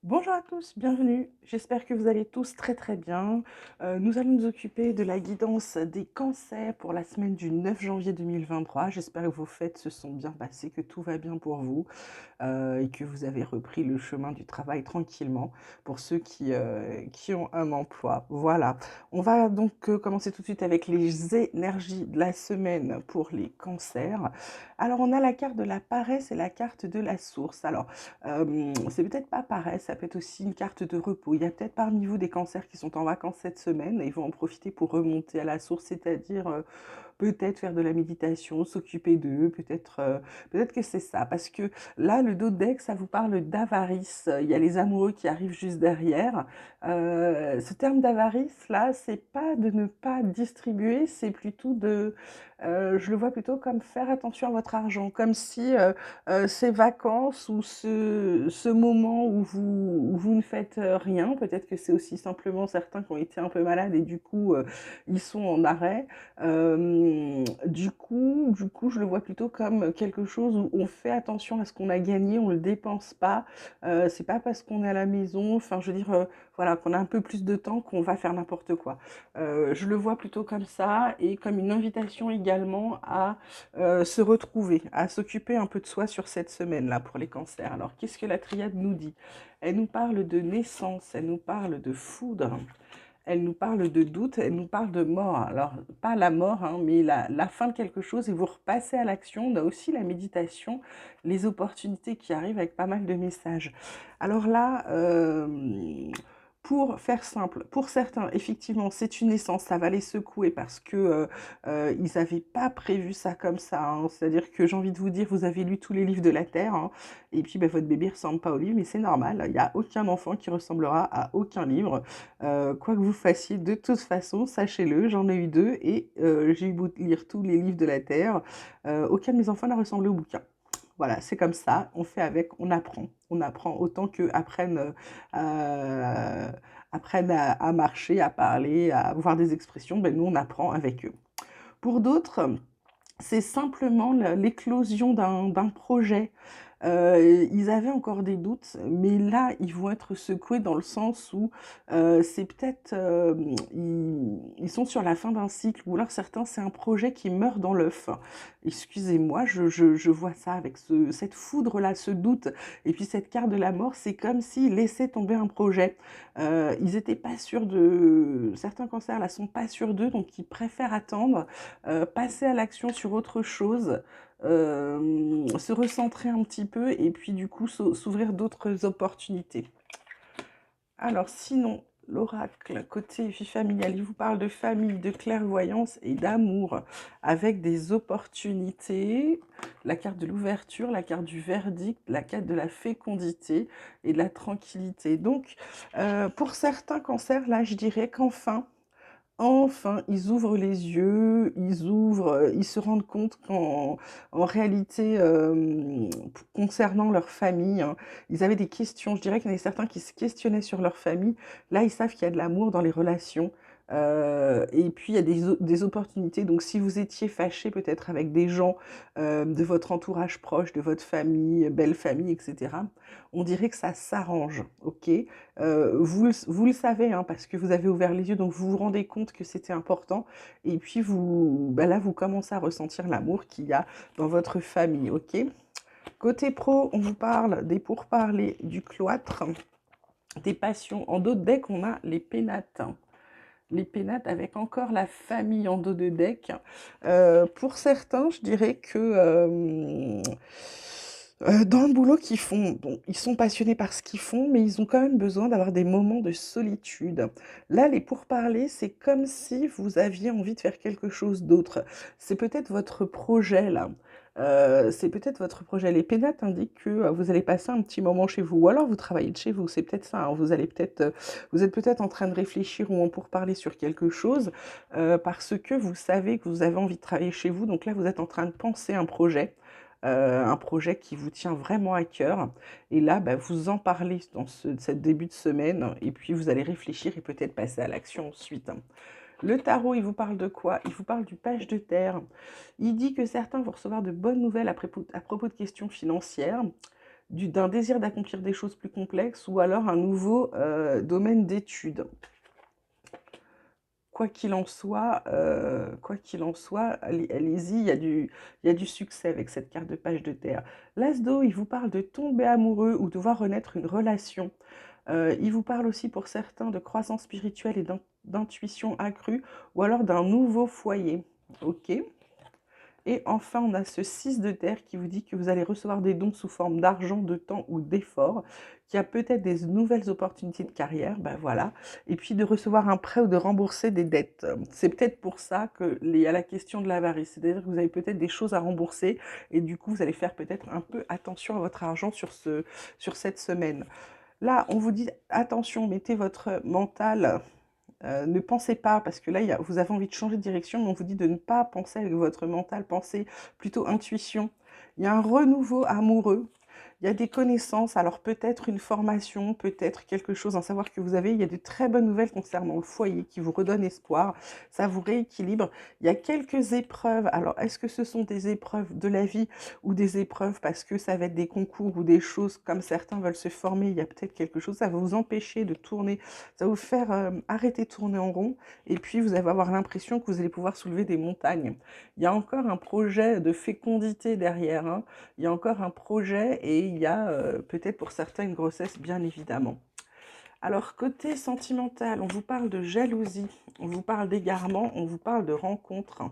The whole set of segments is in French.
Bonjour à tous, bienvenue. J'espère que vous allez tous très très bien. Nous allons nous occuper de la guidance des cancers pour la semaine du 9 janvier 2023. J'espère que vos fêtes se sont bien passées, que tout va bien pour vous et que vous avez repris le chemin du travail tranquillement pour ceux qui ont un emploi. Voilà. On va donc commencer tout de suite avec les énergies de la semaine pour les cancers. Alors on a la carte de la paresse et la carte de la source. Alors c'est peut-être pas pareil, ça peut être aussi une carte de repos. Il y a peut-être parmi vous des cancers qui sont en vacances cette semaine et ils vont en profiter pour remonter à la source, c'est-à-dire peut-être faire de la méditation, s'occuper d'eux, peut-être que c'est ça. Parce que là, le dos de deck, ça vous parle d'avarice. Il y a les amoureux qui arrivent juste derrière. Ce terme d'avarice, là, c'est pas de ne pas distribuer, c'est plutôt de... je le vois plutôt comme faire attention à votre argent, comme si ces vacances ou ce moment où vous ne faites rien, peut-être que c'est aussi simplement certains qui ont été un peu malades et du coup ils sont en arrêt. Du coup, je le vois plutôt comme quelque chose où on fait attention à ce qu'on a gagné, on ne le dépense pas. C'est pas parce qu'on est à la maison, enfin je veux dire, voilà, qu'on a un peu plus de temps qu'on va faire n'importe quoi. Je le vois plutôt comme ça et comme une invitation également à se retrouver, à s'occuper un peu de soi sur cette semaine-là pour les cancers. Alors, qu'est-ce que la triade nous dit? Elle nous parle de naissance, elle nous parle de foudre, elle nous parle de doute, elle nous parle de mort. Alors, pas la mort, hein, mais la fin de quelque chose et vous repassez à l'action. On a aussi la méditation, les opportunités qui arrivent avec pas mal de messages. Alors là, pour faire simple, pour certains, effectivement, c'est une naissance, ça va les secouer parce que ils n'avaient pas prévu ça comme ça, hein. C'est-à-dire que j'ai envie de vous dire, vous avez lu tous les livres de la Terre, hein, et puis ben, votre bébé ressemble pas au livre, mais c'est normal. Il n'y a aucun enfant qui ressemblera à aucun livre. Quoi que vous fassiez, de toute façon, sachez-le, j'en ai eu deux et j'ai eu beau lire tous les livres de la Terre, aucun de mes enfants n'a ressemblé au bouquin. Voilà, c'est comme ça, on fait avec, on apprend. On apprend autant qu'eux apprennent à marcher, à parler, à avoir des expressions, ben nous on apprend avec eux. Pour d'autres, c'est simplement l'éclosion d'un projet. Ils avaient encore des doutes, mais là, ils vont être secoués dans le sens où c'est peut-être, ils sont sur la fin d'un cycle, ou alors certains, c'est un projet qui meurt dans l'œuf. Excusez-moi, je vois ça avec cette foudre-là, ce doute, et puis cette carte de la mort, c'est comme s'ils laissaient tomber un projet. Ils n'étaient pas sûrs de... Certains cancers, là, sont pas sûrs d'eux, donc ils préfèrent attendre, passer à l'action sur autre chose, se recentrer un petit peu et puis du coup s'ouvrir d'autres opportunités. Alors sinon, l'oracle côté vie familiale, il vous parle de famille, de clairvoyance et d'amour avec des opportunités. La carte de l'ouverture, la carte du verdict, la carte de la fécondité et de la tranquillité. Donc pour certains cancers, là je dirais qu'enfin, ils ouvrent les yeux, ils se rendent compte qu'en réalité, concernant leur famille, hein, ils avaient des questions. Je dirais qu'il y en avait certains qui se questionnaient sur leur famille. Là, ils savent qu'il y a de l'amour dans les relations. Et puis, il y a des opportunités. Donc, si vous étiez fâché peut-être avec des gens de votre entourage proche, de votre famille, belle famille, etc., on dirait que ça s'arrange, ok? Vous le savez, hein, parce que vous avez ouvert les yeux, donc vous vous rendez compte que c'était important. Et puis là, vous commencez à ressentir l'amour qu'il y a dans votre famille, ok? Côté pro, on vous parle des pourparlers, du cloître, des passions. En dos de deck, on a les pénates. Les pénates avec encore la famille en dos de deck. Pour certains, je dirais que dans le boulot qu'ils font, bon, ils sont passionnés par ce qu'ils font, mais ils ont quand même besoin d'avoir des moments de solitude. Là, les pourparlers, c'est comme si vous aviez envie de faire quelque chose d'autre. C'est peut-être votre projet, là. C'est peut-être votre projet. Les pénates indiquent que vous allez passer un petit moment chez vous, ou alors vous travaillez de chez vous, c'est peut-être ça, hein. Vous êtes peut-être en train de réfléchir ou en pourparler sur quelque chose, parce que vous savez que vous avez envie de travailler chez vous, donc là, vous êtes en train de penser un projet qui vous tient vraiment à cœur. Et là, bah, vous en parlez dans cette début de semaine, et puis vous allez réfléchir et peut-être passer à l'action ensuite. Le tarot, il vous parle de quoi? Il vous parle du page de terre. Il dit que certains vont recevoir de bonnes nouvelles à propos de questions financières. d'un désir d'accomplir des choses plus complexes ou alors un nouveau domaine d'études. Quoi qu'il en soit, allez-y, il y a du succès avec cette carte de page de terre. L'As d'eau, il vous parle de tomber amoureux ou de voir renaître une relation. Il vous parle aussi pour certains de croissance spirituelle et d'intuition accrue ou alors d'un nouveau foyer. Ok. Et enfin, on a ce 6 de terre qui vous dit que vous allez recevoir des dons sous forme d'argent, de temps ou d'effort, qu'il y a peut-être des nouvelles opportunités de carrière, ben voilà, et puis de recevoir un prêt ou de rembourser des dettes. C'est peut-être pour ça qu'il y a la question de l'avarice, c'est-à-dire que vous avez peut-être des choses à rembourser et du coup, vous allez faire peut-être un peu attention à votre argent sur cette semaine. Là, on vous dit attention, mettez votre mental. Ne pensez pas, parce que là, vous avez envie de changer de direction, mais on vous dit de ne pas penser avec votre mental, pensez plutôt intuition. Il y a un renouveau amoureux, il y a des connaissances, alors peut-être une formation, peut-être quelque chose, un savoir que vous avez. Il y a de très bonnes nouvelles concernant le foyer qui vous redonnent espoir, ça vous rééquilibre. Il y a quelques épreuves. Alors, est-ce que ce sont des épreuves de la vie ou des épreuves parce que ça va être des concours ou des choses comme certains veulent se former? Il y a peut-être quelque chose, ça va vous empêcher de tourner, ça va vous faire arrêter de tourner en rond et puis vous allez avoir l'impression que vous allez pouvoir soulever des montagnes. Il y a encore un projet de fécondité derrière, hein. Il y a encore un projet et il y a peut-être pour certains une grossesse, bien évidemment. Alors, côté sentimental, on vous parle de jalousie, on vous parle d'égarement, on vous parle de rencontre.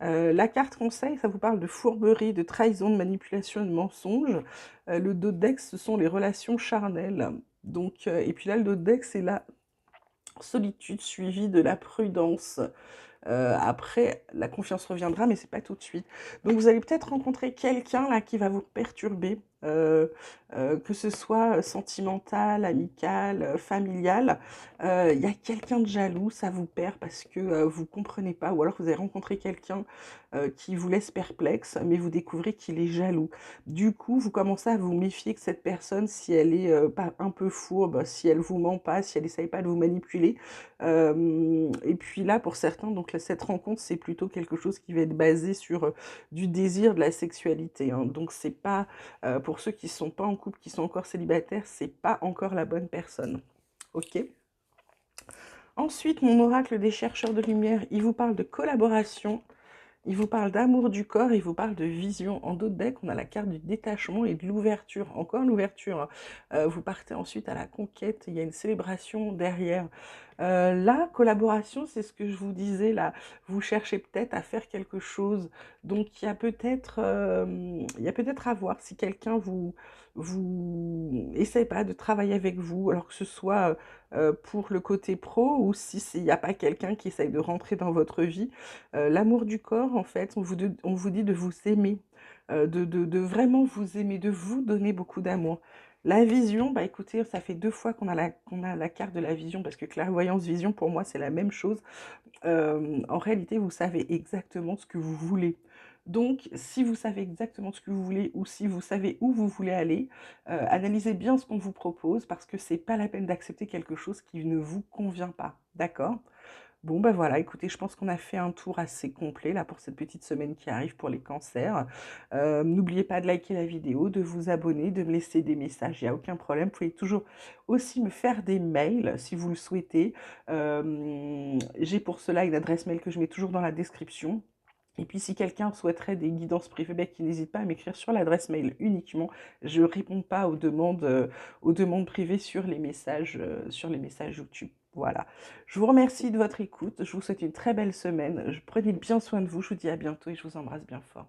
La carte conseil, ça vous parle de fourberie, de trahison, de manipulation et de mensonge. Le dos de deck, ce sont les relations charnelles. Donc, et puis là, le dos de deck, c'est la solitude suivie de la prudence. Après, la confiance reviendra, mais c'est pas tout de suite. Donc vous allez peut-être rencontrer quelqu'un là qui va vous perturber, que ce soit sentimental, amical, familial. Il y a quelqu'un de jaloux, ça vous perd parce que vous comprenez pas, ou alors vous avez rencontré quelqu'un qui vous laisse perplexe, mais vous découvrez qu'il est jaloux. Du coup, vous commencez à vous méfier que cette personne, si elle est pas un peu fourbe, si elle vous ment pas, si elle essaye pas de vous manipuler, et puis là, pour certains, donc cette rencontre, c'est plutôt quelque chose qui va être basé sur du désir, de la sexualité, hein. Donc c'est pas, pour ceux qui sont pas en couple, qui sont encore célibataires, c'est pas encore la bonne personne. Ok. Ensuite, mon oracle des chercheurs de lumière, il vous parle de collaboration, il vous parle d'amour du corps, il vous parle de vision. En dos de deck, on a la carte du détachement et de l'ouverture. Encore l'ouverture, hein. Vous partez ensuite à la conquête, il y a une célébration derrière. La collaboration, c'est ce que je vous disais là. Vous cherchez peut-être à faire quelque chose. Donc il y a peut-être à voir si quelqu'un vous essaie pas de travailler avec vous, alors que ce soit pour le côté pro ou si il n'y a pas quelqu'un qui essaye de rentrer dans votre vie. L'amour du corps, en fait, on vous dit de vous aimer, de vraiment vous aimer, de vous donner beaucoup d'amour. La vision, bah écoutez, ça fait 2 fois qu'on a la carte de la vision, parce que clairvoyance, vision, pour moi, c'est la même chose. En réalité, vous savez exactement ce que vous voulez. Donc, si vous savez exactement ce que vous voulez ou si vous savez où vous voulez aller, analysez bien ce qu'on vous propose parce que c'est pas la peine d'accepter quelque chose qui ne vous convient pas. D'accord? Bon, ben voilà, écoutez, je pense qu'on a fait un tour assez complet là pour cette petite semaine qui arrive pour les cancers. N'oubliez pas de liker la vidéo, de vous abonner, de me laisser des messages, il n'y a aucun problème. Vous pouvez toujours aussi me faire des mails si vous le souhaitez. J'ai pour cela une adresse mail que je mets toujours dans la description. Et puis si quelqu'un souhaiterait des guidances privées, ben, qu'il n'hésite pas à m'écrire sur l'adresse mail uniquement. Je ne réponds pas aux demandes privées sur les messages YouTube. Voilà. Je vous remercie de votre écoute. Je vous souhaite une très belle semaine. Prenez bien soin de vous. Je vous dis à bientôt et je vous embrasse bien fort.